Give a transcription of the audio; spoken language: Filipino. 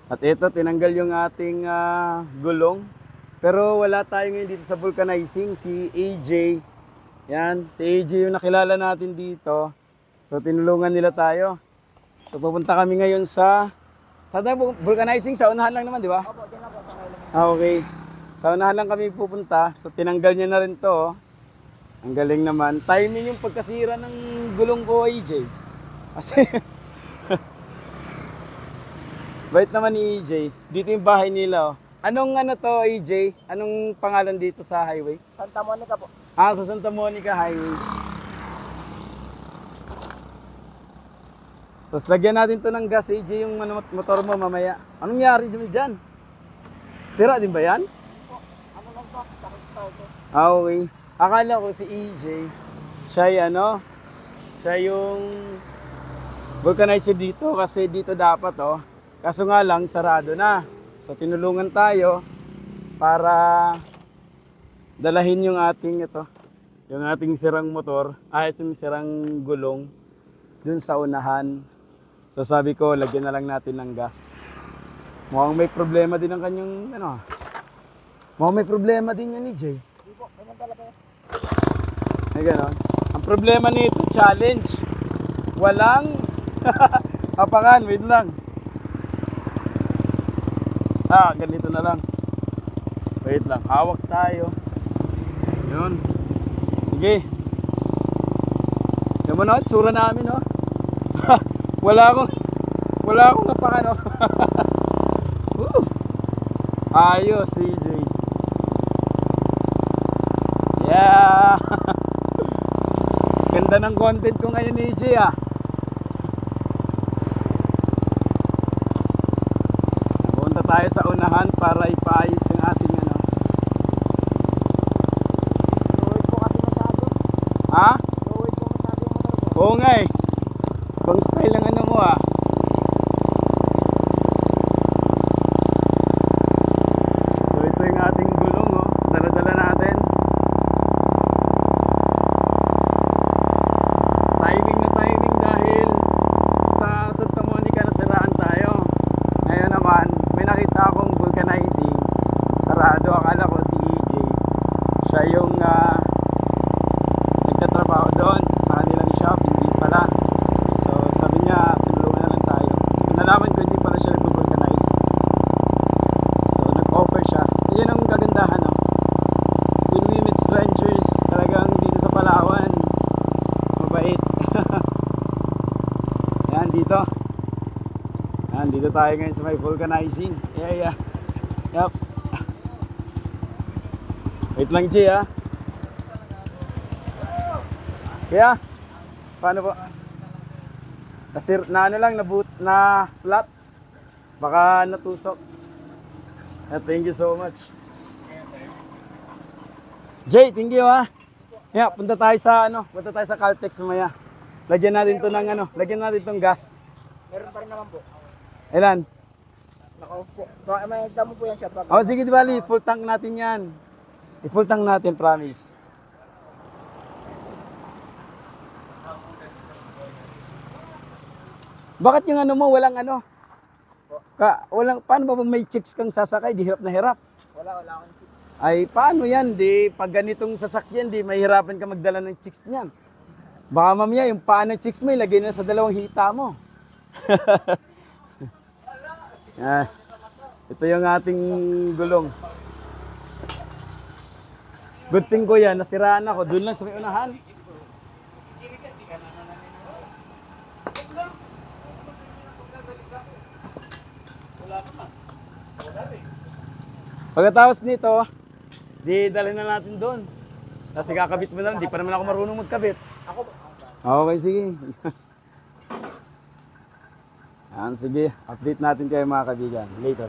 At ito, tinanggal yung ating gulong. Pero wala tayo ngayon dito sa vulcanizing. Si AJ. Yan, si AJ yung nakilala natin dito. So, tinulungan nila tayo. So, pupunta kami ngayon sa tayo vulcanizing? Sa unahan lang naman, di ba? Opo, dyan na po sa ngayon. Okay. Sa unahan lang kami pupunta. So, tinanggal niya na rin to. Ang galing naman. Timing yung pagkasira ng gulong ko, AJ. Kasi, bait naman ni AJ. Dito yung bahay nila, oh. Anong ano to, AJ? Anong pangalan dito sa highway? Santa Monica po. Ah, sa Santa Monica Highway. Tapos lagyan natin to ng gas, AJ, yung motor mo mamaya. Anong nangyari dyan? Sira din ba yan? Ano lang po, takot starter. Ah, okay. Akala ko si AJ, siya yung vulcanizer dito kasi dito dapat, oh. Kaso nga lang, sarado na. So, tinulungan tayo para dalahin yung ating yung ating sirang motor, yung sirang gulong dun sa unahan. So, sabi ko, lagyan na lang natin ng gas. Mukhang may problema din ang kanyang, mukhang may problema din yan ni Jay. Hindi po, ganyan talaga. Ay, ganon. Ang problema nito, challenge. Walang kapangan, wait lang. Ganito na lang. Wait lang, hawak tayo. Yun. Sige. Yan mo na, tsura namin, no? wala akong napaka, no? Ayos, CJ. Yeah. Ganda ng content ko ngayon, AJ, ah. Punta tayo sa unahan para ipaayos yung ating Fluid po kasi masyado. Ha? Fluid po masyado yung motor po. Oo nga eh. Pang style ng ano mo, ah. So ito yung ating gulong, oh. Dala-dala natin. Timing na timing dahil sa Santa Monica nasiraan tayo. Ngayon naman, may nakita akong vulcanizing. Sarado, akala ko si EJ. Siya yung nagtatrabaho doon sa kanilang shop, hindi pala. So sabi niya, tinulungan na lang tayo. Nalaman ko hindi pala siya nag-vulcanize. So nag-offer siya. Yun ang kagandahan, no? When we meet strangers, talagang dito sa Palawan, mabait. Yan, dito. Yan, dito tayo ngayon sa may vulcanizing area. Yup. Wait lang, G, ha? Kaya, paano po? Na ano lang, na flat. Baka natusok. Thank you so much. Jay, thank you, ha? Yeah, punta tayo sa Caltex mamaya. Lagyan natin to ng lagyan natin tong gas. Meron pa rin naman po. Ilan? Naka-off po. May damo po yan siya. Oh, sige, di bali, full tank natin yan. I-full tank natin, promise. Bakit yung mo, walang paano ba pag may chicks kang sasakay, di hirap na hirap? Wala akong chip. Ay, paano yan? Di, pag ganitong sasakyan, di, mahirapan ka magdala ng chicks niyan. Baka mamaya, yung paa ng chicks mo, ilagay na sa dalawang hita mo. Ito yung ating gulong. Good thing ko yan, nasiraan ako. Doon lang sa may unahan. Pagkatapos nito, di dalhin na natin doon. Kasi kakabit mo lang, di pa naman ako marunong magkabit. Ako po. Okay, sige. Yan, sige. Update natin kayo mga kaibigan. Later.